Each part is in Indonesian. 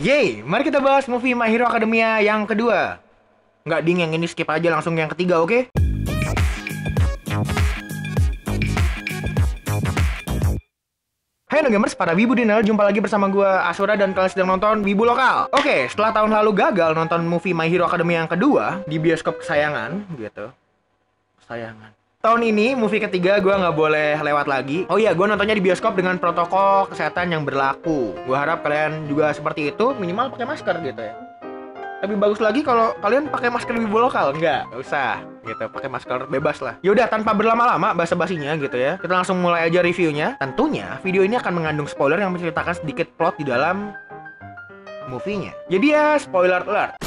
Yeay, mari kita bahas movie My Hero Academia yang kedua. Nggak ding, yang ini skip aja langsung yang ketiga, oke? Hai Gamers, para Wibu Dinner, jumpa lagi bersama gue Asura dan kalian sedang nonton Wibu Lokal. Oke, setelah tahun lalu gagal nonton movie My Hero Academia yang kedua di bioskop kesayangan, gitu. Kesayangan. Tahun ini, movie ketiga gue nggak boleh lewat lagi. Oh iya, gue nontonnya di bioskop dengan protokol kesehatan yang berlaku. Gue harap kalian juga seperti itu, minimal pakai masker gitu ya. Lebih bagus lagi kalau kalian pakai masker Wibu Lokal. Nggak usah gitu, pakai masker bebas lah. Yaudah, tanpa berlama-lama basa-basinya gitu ya, kita langsung mulai aja reviewnya. Tentunya, video ini akan mengandung spoiler yang menceritakan sedikit plot di dalam movie-nya. Jadi ya, spoiler alert.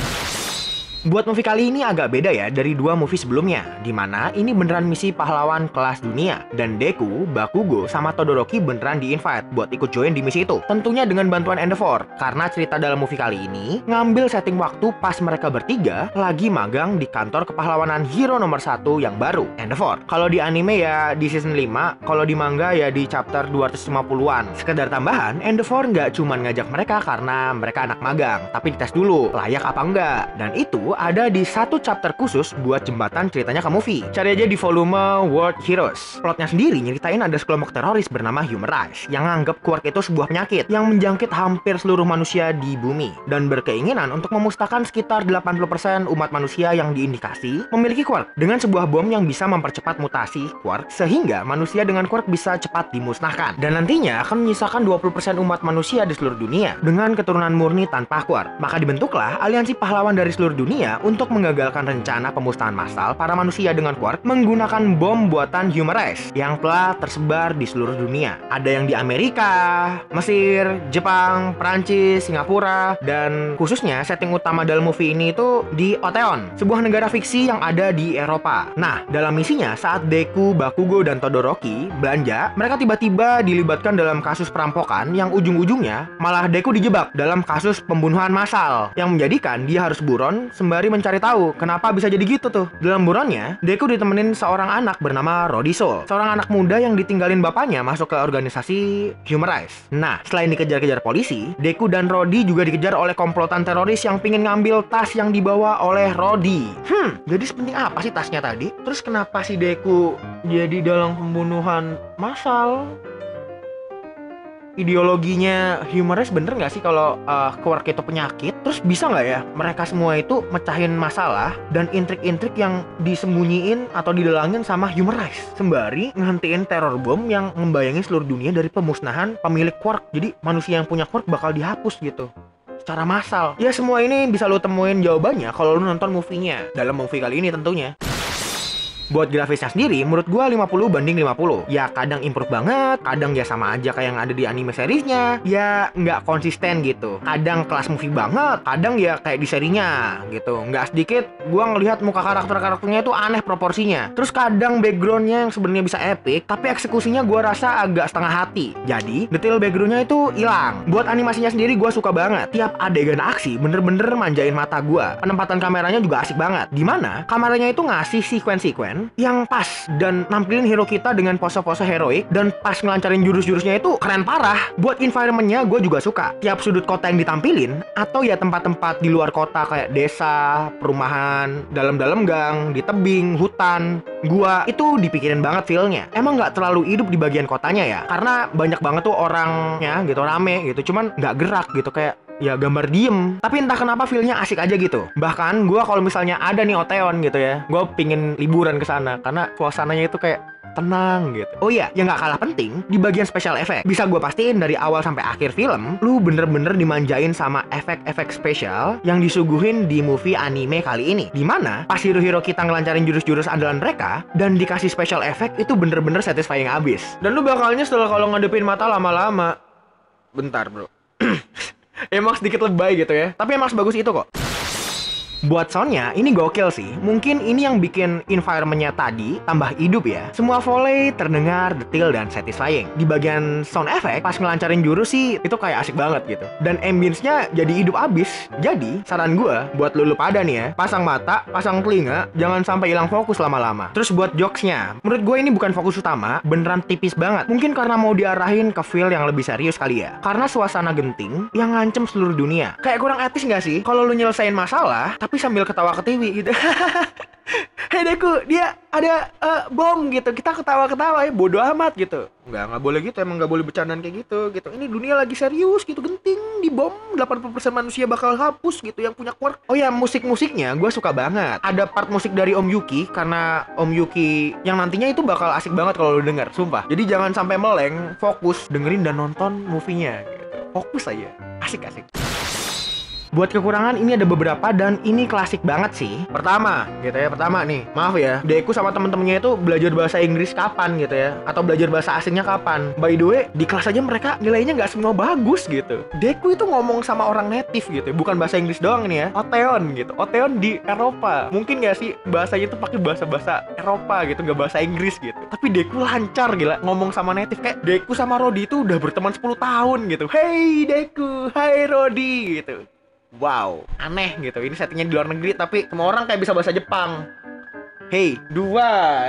Buat movie kali ini agak beda ya dari dua movie sebelumnya, dimana ini beneran misi pahlawan kelas dunia, dan Deku, Bakugo, sama Todoroki beneran di-invite buat ikut join di misi itu. Tentunya dengan bantuan Endeavor, karena cerita dalam movie kali ini ngambil setting waktu pas mereka bertiga lagi magang di kantor kepahlawanan hero nomor 1 yang baru, Endeavor. Kalau di anime ya di season 5, kalau di manga ya di chapter 250-an. Sekedar tambahan, Endeavor nggak cuman ngajak mereka karena mereka anak magang, tapi dites dulu layak apa enggak, dan itu ada di satu chapter khusus buat jembatan ceritanya ke movie. Cari aja di volume World Heroes. Plotnya sendiri nyeritain ada sekelompok teroris bernama Humanrise yang nganggep quirk itu sebuah penyakit yang menjangkit hampir seluruh manusia di bumi, dan berkeinginan untuk memusnahkan sekitar 80% umat manusia yang diindikasi memiliki quirk dengan sebuah bom yang bisa mempercepat mutasi quirk sehingga manusia dengan quirk bisa cepat dimusnahkan, dan nantinya akan menyisakan 20% umat manusia di seluruh dunia dengan keturunan murni tanpa quirk. Maka dibentuklah aliansi pahlawan dari seluruh dunia untuk menggagalkan rencana pemusnahan massal para manusia dengan quirk menggunakan bom buatan Humanrise yang telah tersebar di seluruh dunia. Ada yang di Amerika, Mesir, Jepang, Prancis, Singapura, dan khususnya setting utama dalam movie ini itu di Oteon, sebuah negara fiksi yang ada di Eropa. Nah, dalam misinya saat Deku, Bakugo, dan Todoroki belanja, mereka tiba-tiba dilibatkan dalam kasus perampokan yang ujung-ujungnya malah Deku dijebak dalam kasus pembunuhan massal yang menjadikan dia harus buron sembari mencari tahu kenapa bisa jadi gitu tuh. Dalam buronnya, Deku ditemenin seorang anak bernama Rody Soul, seorang anak muda yang ditinggalin bapaknya masuk ke organisasi Humanrise. Nah, selain dikejar-kejar polisi, Deku dan Rody juga dikejar oleh komplotan teroris yang pingin ngambil tas yang dibawa oleh Rody. Jadi sepenting apa sih tasnya tadi? Terus kenapa si Deku jadi dalam pembunuhan massal? Ideologinya Humanrise bener nggak sih kalau quirk itu penyakit? Terus bisa nggak ya mereka semua itu mecahin masalah dan intrik-intrik yang disembunyiin atau didalangin sama Humanrise sembari ngehentiin teror bom yang ngembayangin seluruh dunia dari pemusnahan pemilik quirk. Jadi manusia yang punya quirk bakal dihapus gitu secara massal. Ya semua ini bisa lo temuin jawabannya kalau lo nonton movie-nya. Dalam movie kali ini tentunya. Buat grafisnya sendiri, menurut gua 50/50. Ya kadang improve banget, kadang ya sama aja kayak yang ada di anime seriesnya. Ya nggak konsisten gitu. Kadang kelas movie banget, kadang ya kayak di serinya gitu. Nggak sedikit gua ngelihat muka karakter-karakternya itu aneh proporsinya. Terus kadang backgroundnya yang sebenarnya bisa epic, tapi eksekusinya gua rasa agak setengah hati. Jadi detail backgroundnya itu hilang. Buat animasinya sendiri gua suka banget. Tiap adegan aksi bener-bener manjain mata gua. Penempatan kameranya juga asik banget. Dimana kameranya itu ngasih sequence yang pas dan nampilin hero kita dengan pose-pose heroik, dan pas ngelancarin jurus-jurusnya itu keren parah. Buat environmentnya gue juga suka. Tiap sudut kota yang ditampilin atau ya tempat-tempat di luar kota kayak desa, perumahan, dalam-dalam gang, di tebing, hutan, gua itu dipikirin banget feel-nya. Emang nggak terlalu hidup di bagian kotanya ya, karena banyak banget tuh orangnya gitu, rame gitu, cuman nggak gerak gitu, kayak ya gambar diem. Tapi entah kenapa feelnya asik aja gitu. Bahkan gue kalau misalnya ada nih Oteon gitu ya, gue pingin liburan ke sana karena suasananya itu kayak tenang gitu. Oh iya, yang nggak kalah penting di bagian special effect. Bisa gue pastiin dari awal sampai akhir film, lu bener-bener dimanjain sama efek-efek spesial yang disuguhin di movie anime kali ini. Dimana pas hero-hero kita ngelancarin jurus-jurus andalan mereka dan dikasih special effect itu bener-bener satisfying abis. Dan lu bakalnya setelah kalau ngadepin mata lama-lama. Bentar bro. Emang sedikit lebay gitu ya, tapi emang sebagus itu kok. Buat soundnya, ini gokil sih. Mungkin ini yang bikin environment-nya tadi tambah hidup ya. Semua volley terdengar detail dan satisfying. Di bagian sound effect, pas ngelancarin jurus sih, itu kayak asik banget gitu. Dan ambience-nya jadi hidup abis. Jadi, saran gue buat lu pada nih ya, pasang mata, pasang telinga, jangan sampai hilang fokus lama-lama. Terus buat jokes-nya, menurut gue ini bukan fokus utama, beneran tipis banget. Mungkin karena mau diarahin ke feel yang lebih serius kali ya. Karena suasana genting yang ngancem seluruh dunia. Kayak kurang etis gak sih? Kalau lu nyelesain masalah, tapi sambil ketawa ke TV gitu. Hei Deku, dia ada bom gitu. Kita ketawa-ketawa ya, bodo amat gitu. Nggak boleh gitu, emang nggak boleh bercandaan kayak gitu. Ini dunia lagi serius gitu, genting, di bom 80% manusia bakal hapus gitu yang punya quirk. Oh ya, musik-musiknya gue suka banget. Ada part musik dari Om Yuki, karena Om Yuki yang nantinya itu bakal asik banget kalau lu denger, sumpah. Jadi jangan sampai meleng, fokus dengerin dan nonton movie-nya gitu. Fokus aja, asik-asik. Buat kekurangan ini ada beberapa dan ini klasik banget sih. Pertama nih, maaf ya, Deku sama temen-temennya itu belajar bahasa Inggris kapan gitu ya, atau belajar bahasa asingnya kapan. By the way, di kelas aja mereka nilainya nggak semua bagus gitu. Deku itu ngomong sama orang native gitu, bukan bahasa Inggris doang nih ya. Oteon gitu, Oteon di Eropa. Mungkin nggak sih bahasanya tuh pakai bahasa Eropa gitu, nggak bahasa Inggris gitu. Tapi Deku lancar gila ngomong sama native. Kayak Deku sama Rodi itu udah berteman 10 tahun gitu. Hey Deku, hai Rodi gitu. Wow, aneh gitu. Ini settingnya di luar negeri tapi semua orang kayak bisa bahasa Jepang. Hey, dua.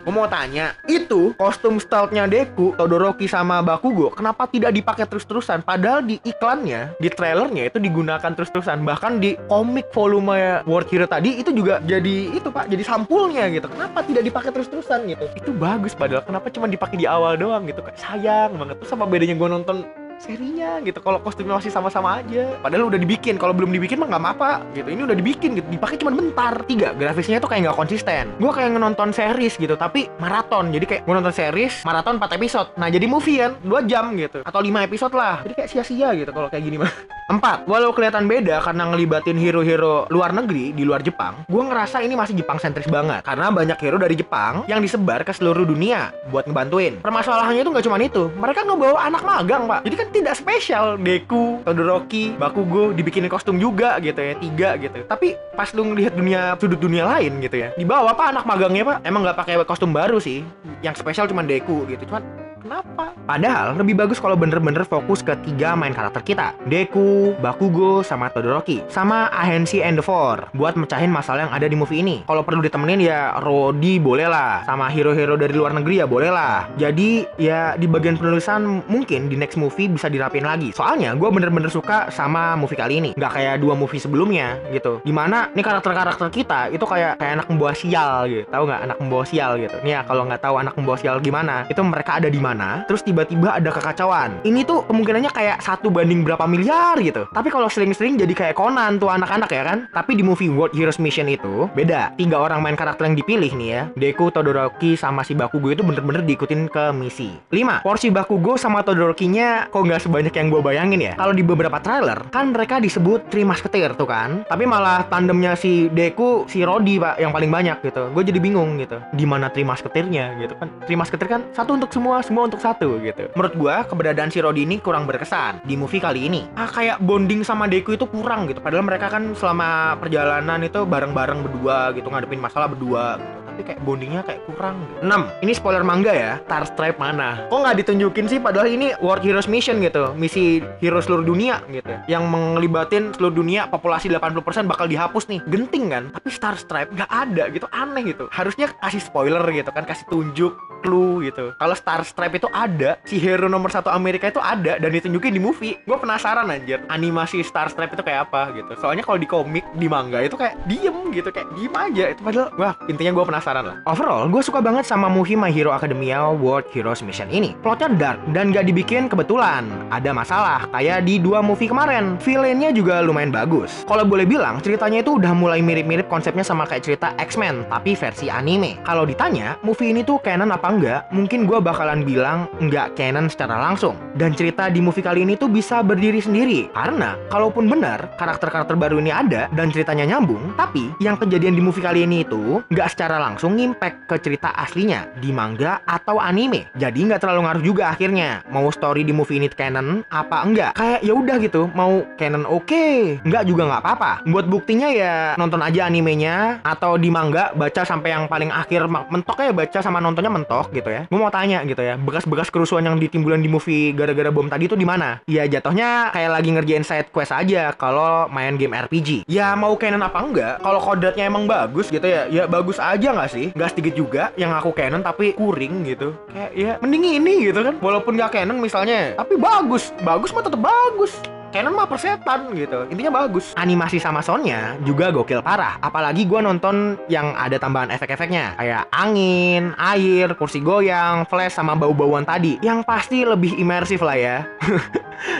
Gue mau tanya, itu kostum stealth-nya Deku, Todoroki sama Bakugo, kenapa tidak dipakai terus-terusan? Padahal di iklannya, di trailernya itu digunakan terus-terusan. Bahkan di komik volume World Hero tadi itu juga jadi itu Pak, jadi sampulnya gitu. Kenapa tidak dipakai terus-terusan gitu? Itu bagus padahal. Kenapa cuma dipakai di awal doang gitu? Kayak sayang banget. Tuh sama bedanya gue nonton serinya gitu, kalau kostumnya masih sama-sama aja. Padahal udah dibikin, kalau belum dibikin mah nggak apa-apa gitu. Ini udah dibikin gitu, dipakai cuma bentar. 3, grafisnya tuh kayak nggak konsisten. Gue kayak nonton series gitu, tapi maraton. Jadi kayak gue nonton series, maraton 4 episode. Nah jadi movie kan, 2 jam gitu, atau 5 episode lah. Jadi kayak sia-sia gitu kalau kayak gini mah. 4, walau kelihatan beda karena ngelibatin hero-hero luar negeri, di luar Jepang, gue ngerasa ini masih Jepang sentris banget. Karena banyak hero dari Jepang yang disebar ke seluruh dunia buat ngebantuin. Permasalahannya itu nggak cuma itu, mereka ngebawa anak magang Pak. Jadi kan tidak spesial. Deku, Todoroki, Bakugo dibikinin kostum juga gitu ya, 3 gitu. Tapi pas lu ngelihat sudut dunia lain gitu ya, dibawa Pak anak magangnya Pak, emang nggak pakai kostum baru sih. Yang spesial cuma Deku gitu. Cuman kenapa? Padahal lebih bagus kalau bener-bener fokus ke 3 main karakter kita, Deku, Bakugo, sama Todoroki, sama Ahensi and the Four, buat mecahin masalah yang ada di movie ini. Kalau perlu ditemenin ya Rodi boleh lah, sama hero-hero dari luar negeri ya boleh lah. Jadi ya di bagian penulisan mungkin di next movie bisa dirapin lagi. Soalnya gue bener-bener suka sama movie kali ini, nggak kayak 2 movie sebelumnya gitu. Dimana nih karakter-karakter kita itu kayak anak membawa sial gitu, tahu nggak anak membawa sial gitu. Nih ya kalau nggak tahu anak membawa sial gimana, itu mereka ada di mana, terus tiba-tiba ada kekacauan. Ini tuh kemungkinannya kayak 1 banding berapa miliar gitu. Tapi kalau sering-sering jadi kayak Conan tuh anak-anak ya kan. Tapi di movie World Heroes Mission itu beda. 3 orang main karakter yang dipilih nih ya, Deku, Todoroki, sama si Bakugo itu bener-bener diikutin ke misi. 5, porsi Bakugo sama Todorokinya kok nggak sebanyak yang gue bayangin ya. Kalau di beberapa trailer kan mereka disebut 3 Musketeer tuh kan. Tapi malah tandemnya si Deku, si Rodi Pak yang paling banyak gitu. Gue jadi bingung gitu. Di mana 3 Musketeernya gitu kan. 3 Musketeer kan satu untuk semua untuk satu gitu. Menurut gua keberadaan si Rodi ini kurang berkesan di movie kali ini. Kayak bonding sama Deku itu kurang gitu. Padahal mereka kan selama perjalanan itu bareng-bareng berdua gitu, ngadepin masalah berdua gitu. Tapi kayak bondingnya kayak kurang gitu. 6, ini spoiler manga ya, Star Stripe mana? Kok nggak ditunjukin sih padahal ini World Heroes Mission gitu, misi hero seluruh dunia gitu, yang mengelibatin seluruh dunia, populasi 80% bakal dihapus nih. Genting kan? Tapi Star Stripe nggak ada gitu, aneh gitu. Harusnya kasih spoiler gitu kan, kasih tunjuk clue gitu. Kalau Star Stripe itu ada, si hero nomor 1 Amerika itu ada dan ditunjukin di movie. Gue penasaran anjir, animasi Star Stripe itu kayak apa gitu. Soalnya kalau di komik, di manga itu kayak diem gitu, kayak diem aja. Itu padahal, wah intinya gue penasaran lah. Overall, gue suka banget sama movie My Hero Academia World Heroes Mission ini. Plotnya dark dan gak dibikin kebetulan. Ada masalah, kayak di 2 movie kemarin. Villainnya juga lumayan bagus. Kalau boleh bilang, ceritanya itu udah mulai mirip-mirip konsepnya sama kayak cerita X-Men, tapi versi anime. Kalau ditanya, movie ini tuh canon apa enggak, mungkin gue bakalan bilang enggak canon secara langsung. Dan cerita di movie kali ini tuh bisa berdiri sendiri. Karena, kalaupun benar, karakter-karakter baru ini ada dan ceritanya nyambung, tapi yang kejadian di movie kali ini itu enggak secara langsung langsung ngimpact ke cerita aslinya di manga atau anime. Jadi nggak terlalu ngaruh juga akhirnya mau story di movie ini canon apa enggak. Kayak ya udah gitu, mau canon oke, enggak juga nggak apa-apa. Buat buktinya ya nonton aja animenya atau di manga baca sampai yang paling akhir, mentok ya baca sama nontonnya mentok gitu ya. Gue mau tanya gitu ya, bekas-bekas kerusuhan yang ditimbulin di movie gara-gara bom tadi tuh di mana? Ya jatuhnya kayak lagi ngerjain side quest aja kalau main game RPG. Ya mau canon apa enggak, kalau kodratnya emang bagus gitu ya, ya bagus aja nggak sih? Nggak sedikit juga yang aku canon tapi kuring gitu. Kayak ya mending ini gitu kan. Walaupun nggak canon misalnya, tapi bagus mah tetap bagus. Canon mah persetan gitu. Intinya bagus. Animasi sama soundnya juga gokil parah. Apalagi gue nonton yang ada tambahan efek-efeknya kayak angin, air, kursi goyang, flash sama bau-bauan tadi. Yang pasti lebih imersif lah ya.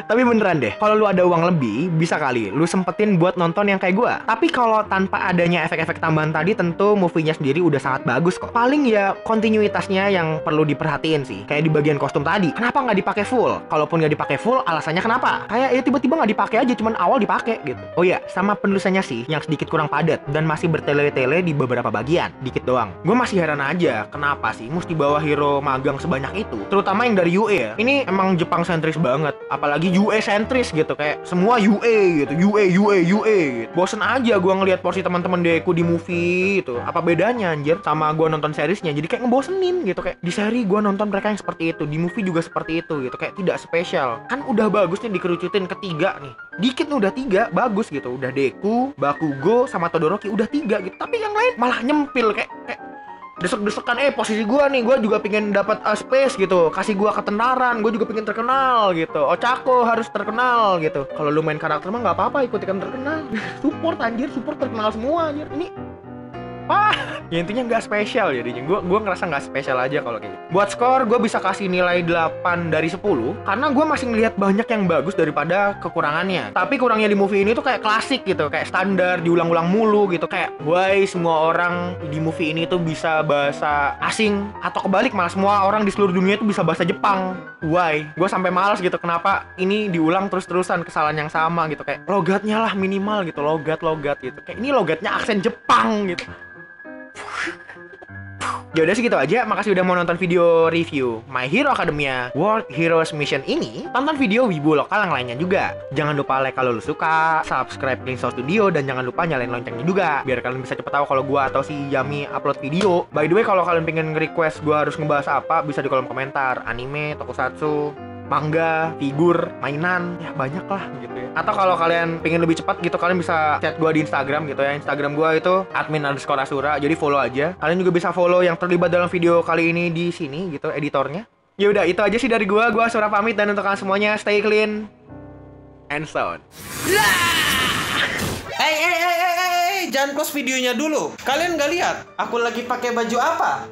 Tapi beneran deh, kalau lu ada uang lebih, bisa kali lu sempetin buat nonton yang kayak gua. Tapi kalau tanpa adanya efek-efek tambahan tadi, tentu movie-nya sendiri udah sangat bagus kok. Paling ya kontinuitasnya yang perlu diperhatiin sih. Kayak di bagian kostum tadi, kenapa nggak dipakai full? Kalaupun nggak dipakai full, alasannya kenapa? Kayak ya tiba-tiba nggak dipakai aja, cuman awal dipakai gitu. Oh iya, sama penulisannya sih yang sedikit kurang padat dan masih bertele-tele di beberapa bagian, dikit doang. Gue masih heran aja, kenapa sih mesti bawa hero magang sebanyak itu? Terutama yang dari UE ya. Ini emang Jepang sentris banget. Apalagi UE sentris gitu, kayak semua UE gitu, UE gitu. Bosen aja gua ngelihat porsi teman-teman Deku di movie itu. Apa bedanya anjir sama gua nonton seriesnya? Jadi kayak ngebosenin gitu, kayak di seri gua nonton mereka yang seperti itu, di movie juga seperti itu gitu, kayak tidak spesial. Kan udah bagusnya dikerucutin ketiga nih. Dikit nih udah 3, bagus gitu. Udah Deku, Bakugo sama Todoroki udah 3 gitu. Tapi yang lain malah nyempil kayak desek-desekan, posisi gua nih, gua juga pengen dapat space gitu, kasih gua ketenaran, gua juga pengen terkenal gitu. Ochako harus terkenal gitu. Kalau lu main karakter mah nggak apa-apa ikut-ikutan terkenal. Support anjir, support terkenal semua anjir. Ini ya intinya nggak spesial jadinya. Gue ngerasa nggak spesial aja kalau kayak gitu. Buat skor, gue bisa kasih nilai 8 dari 10 karena gue masih ngelihat banyak yang bagus daripada kekurangannya. Tapi kurangnya di movie ini tuh kayak klasik gitu, kayak standar, diulang-ulang mulu gitu. Kayak why semua orang di movie ini tuh bisa bahasa asing, atau kebalik malah semua orang di seluruh dunia tuh bisa bahasa Jepang. Why? Gue sampai malas gitu, kenapa ini diulang terus-terusan kesalahan yang sama gitu. Kayak logatnya lah minimal gitu, logat gitu. Kayak ini logatnya aksen Jepang gitu. Ya udah segitu aja. Makasih udah mau nonton video review My Hero Academia World Heroes Mission ini. Tonton video wibu lokal yang lainnya juga. Jangan lupa like kalau lu suka, subscribe Clinsor Studio, dan jangan lupa nyalain loncengnya juga biar kalian bisa cepet tahu kalau gua atau si Yami upload video. By the way, kalau kalian pengen request gua harus ngebahas apa, bisa di kolom komentar. Anime, tokusatsu, manga, figur, mainan, ya banyak lah gitu ya. Atau kalau kalian pengen lebih cepat gitu, kalian bisa chat gue di Instagram gitu ya. Instagram gue itu @admin_asura, jadi follow aja. Kalian juga bisa follow yang terlibat dalam video kali ini di sini gitu, editornya. Ya udah, itu aja sih dari gue Asura pamit, dan untuk kalian semuanya stay clean and sound. Hey, jangan close videonya dulu. Kalian gak lihat aku lagi pakai baju apa?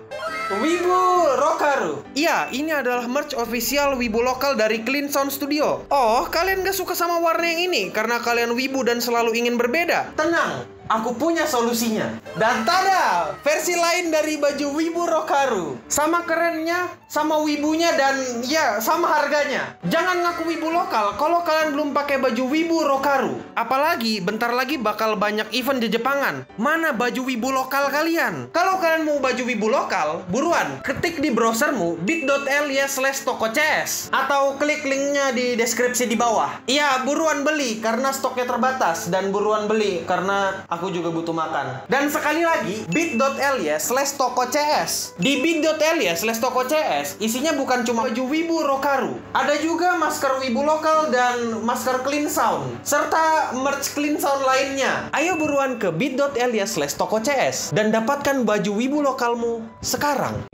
Wibu Rokaru. Iya, ini adalah merch official Wibu lokal dari Clinsor Studio. Oh, kalian gak suka sama warna yang ini karena kalian wibu dan selalu ingin berbeda? Tenang, aku punya solusinya. Dan tada, versi lain dari baju Wibu Rokaru. Sama kerennya, sama wibunya, dan ya sama harganya. Jangan ngaku wibu lokal kalau kalian belum pakai baju Wibu Rokaru. Apalagi bentar lagi bakal banyak event di Jepangan. Mana baju wibu lokal kalian? Kalau kalian mau baju wibu lokal, buruan ketik di browsermu bit.ly/tokocs atau klik linknya di deskripsi di bawah. Iya, buruan beli karena stoknya terbatas, dan buruan beli karena aku juga butuh makan. Dan sekali lagi, bit.ly/tokocs. Di bit.ly/tokocs isinya bukan cuma baju Wibu Rokaru, ada juga masker wibu lokal dan masker clean sound serta merch clean sound lainnya. Ayo buruan ke bit.ly/tokocs dan dapatkan baju wibu lokalmu sekarang.